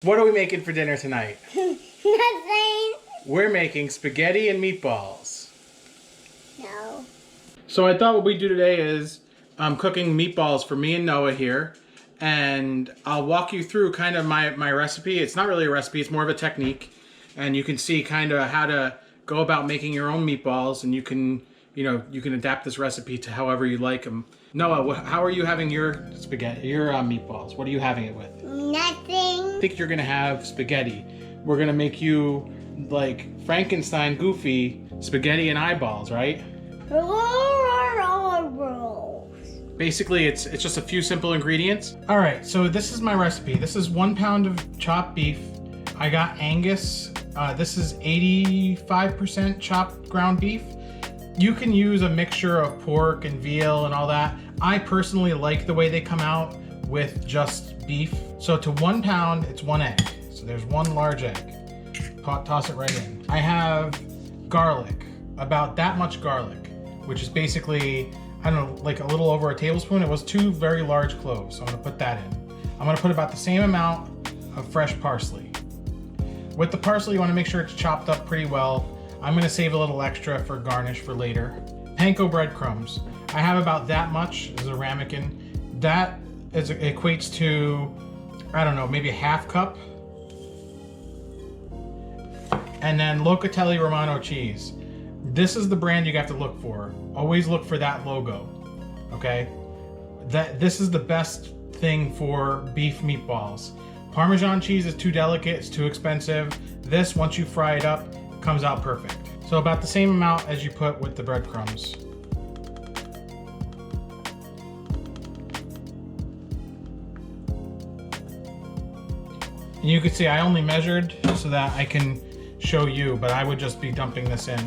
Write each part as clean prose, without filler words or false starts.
What are we making for dinner tonight? Nothing. We're making spaghetti and meatballs. No. So I thought what we'd do today is I'm cooking meatballs for me and Noah here. And I'll walk you through kind of my recipe. It's not really a recipe, it's more of a technique. And you can see kind of how to go about making your own meatballs. And you can adapt this recipe to however you like them. Noah, how are you having your spaghetti, your meatballs? What are you having it with? Nothing. I think you're gonna have spaghetti. We're gonna make you like Frankenstein goofy spaghetti and eyeballs, right? Basically, it's just a few simple ingredients. All right, so this is my recipe. This is 1 pound of chopped beef. I got Angus. This is 85% chopped ground beef. You can use a mixture of pork and veal and all that. I personally like the way they come out with just beef. So to 1 pound, it's 1 egg. So there's 1 large egg. Toss it right in. I have garlic, about that much garlic, which is basically, I don't know, like a little over a tablespoon. It was 2 very large cloves, so I'm gonna put that in. I'm gonna put about the same amount of fresh parsley. With the parsley, you wanna make sure it's chopped up pretty well. I'm gonna save a little extra for garnish for later. Panko breadcrumbs. I have about that much as a ramekin. That equates to, I don't know, maybe a ½ cup. And then Locatelli Romano cheese. This is the brand you have to look for. Always look for that logo, okay? This is the best thing for beef meatballs. Parmesan cheese is too delicate, it's too expensive. This, once you fry it up, comes out perfect. So about the same amount as you put with the breadcrumbs. And you can see I only measured so that I can show you, but I would just be dumping this in.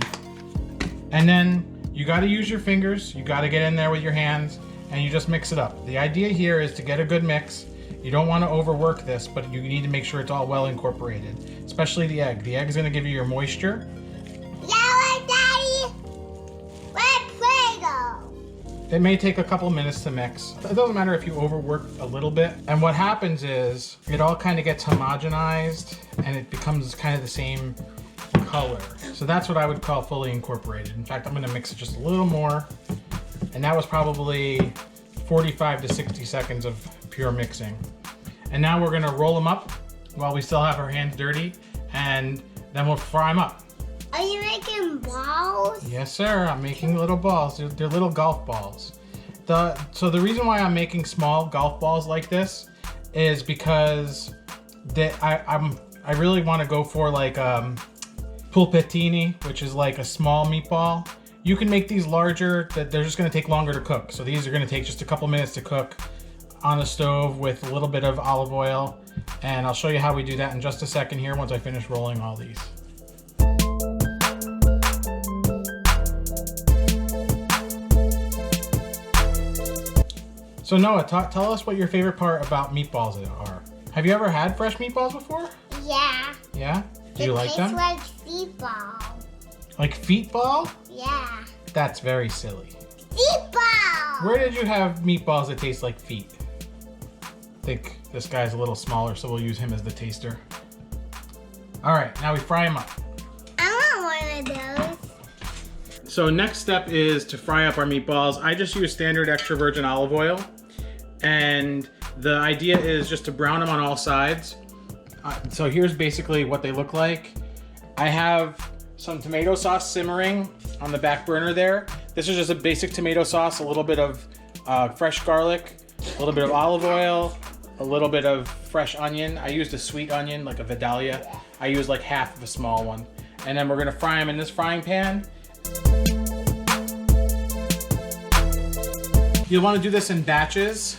And then you gotta use your fingers, you gotta get in there with your hands, and you just mix it up. The idea here is to get a good mix. You don't wanna overwork this, but you need to make sure it's all well incorporated, especially the egg. The egg is gonna give you your moisture. Yeah, Daddy. Where's Play-Doh? It may take a couple minutes to mix. It doesn't matter if you overwork a little bit. And what happens is it all kind of gets homogenized and it becomes kind of the same color. So that's what I would call fully incorporated. In fact, I'm gonna mix it just a little more. And that was probably 45 to 60 seconds of pure mixing. And now we're gonna roll them up while we still have our hands dirty, and then we'll fry them up. Are you making balls? Yes, sir. I'm making little balls. They're little golf balls. So the reason why I'm making small golf balls like this is because I really want to go for like pulpettini, which is like a small meatball. You can make these larger, that they're just going to take longer to cook. So these are going to take just a couple minutes to cook on the stove with a little bit of olive oil. And I'll show you how we do that in just a second here once I finish rolling all these. So Noah, tell us what your favorite part about meatballs are. Have you ever had fresh meatballs before? Yeah. Yeah? Do you like them? It tastes like feet ball. Like feet ball? Yeah. That's very silly. Feet ball! Where did you have meatballs that taste like feet? I think this guy's a little smaller, so we'll use him as the taster. All right, now we fry them up. I want one of those. So next step is to fry up our meatballs. I just use standard extra virgin olive oil. And the idea is just to brown them on all sides. So here's basically what they look like. I have some tomato sauce simmering on the back burner there. This is just a basic tomato sauce, a little bit of fresh garlic, a little bit of olive oil, a little bit of fresh onion. I used a sweet onion, like a Vidalia. I used like half of a small one. And then we're gonna fry them in this frying pan. You'll wanna do this in batches.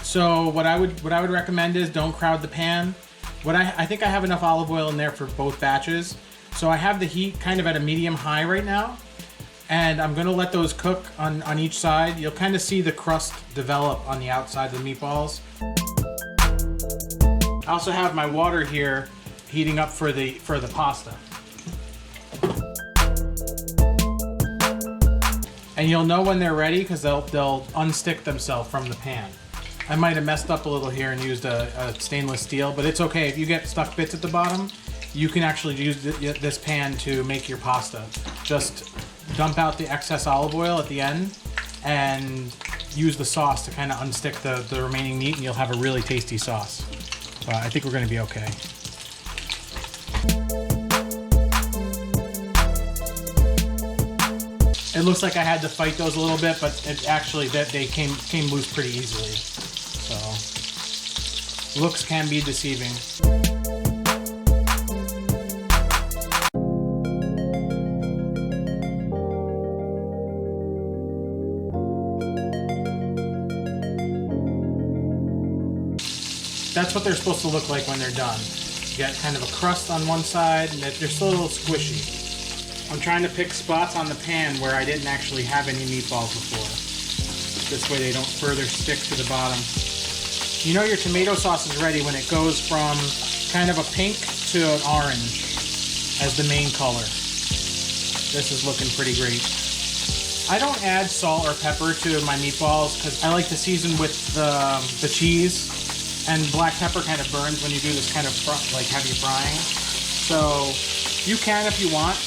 So what I would recommend is don't crowd the pan. I think I have enough olive oil in there for both batches. So I have the heat kind of at a medium-high right now. And I'm gonna let those cook on each side. You'll kind of see the crust develop on the outside of the meatballs. I also have my water here heating up for the pasta. And you'll know when they're ready because they'll unstick themselves from the pan. I might have messed up a little here and used a stainless steel, but it's okay. If you get stuck bits at the bottom, you can actually use this pan to make your pasta. Just dump out the excess olive oil at the end and use the sauce to kind of unstick the remaining meat, and you'll have a really tasty sauce. I think we're going to be okay. It looks like I had to fight those a little bit, but it actually they came loose pretty easily. So looks can be deceiving. That's what they're supposed to look like when they're done. You got kind of a crust on one side, and they're still a little squishy. I'm trying to pick spots on the pan where I didn't actually have any meatballs before. This way they don't further stick to the bottom. You know your tomato sauce is ready when it goes from kind of a pink to an orange as the main color. This is looking pretty great. I don't add salt or pepper to my meatballs because I like to season with the cheese. And black pepper kind of burns when you do this kind of like heavy frying. So you can if you want.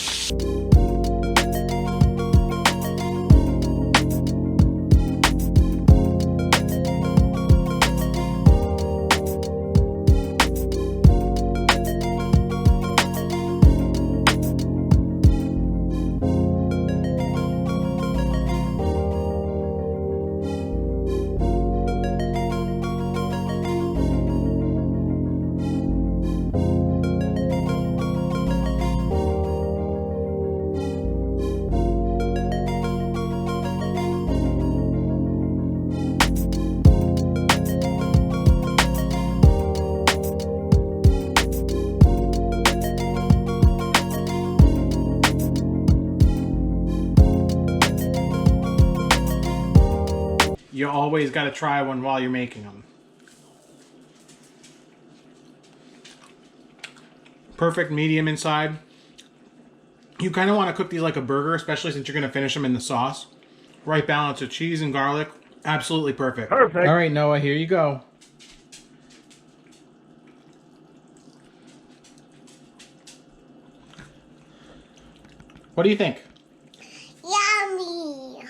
You always got to try one while you're making them. Perfect medium inside. You kind of want to cook these like a burger, especially since you're going to finish them in the sauce. Right balance of cheese and garlic. Absolutely perfect. Perfect. All right, Noah, here you go. What do you think? Yummy.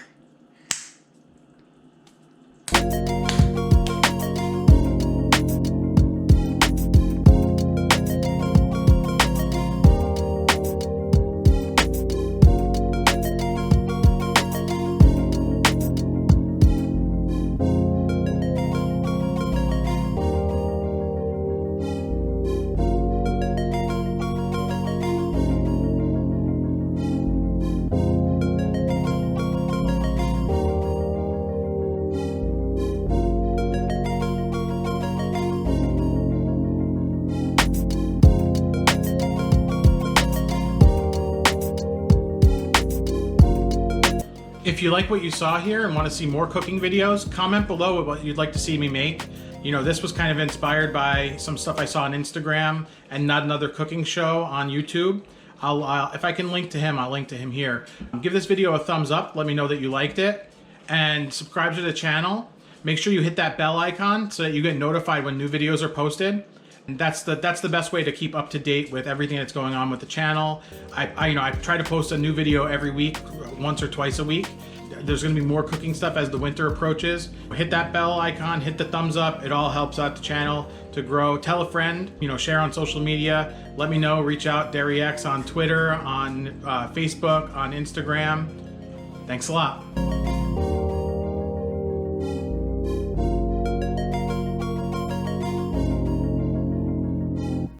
If you like what you saw here and want to see more cooking videos, comment below what you'd like to see me make. You know, this was kind of inspired by some stuff I saw on Instagram and Not Another Cooking Show on YouTube. If I can link to him, I'll link to him here. Give this video a thumbs up. Let me know that you liked it. And subscribe to the channel. Make sure you hit that bell icon so that you get notified when new videos are posted. And that's the best way to keep up to date with everything that's going on with the channel. I try to post a new video every week, once or twice a week. There's going to be more cooking stuff as the winter approaches. Hit that bell icon, hit the thumbs up. It all helps out the channel to grow. Tell a friend, share on social media. Let me know, reach out, DairyX on Twitter, on Facebook, on Instagram. Thanks a lot.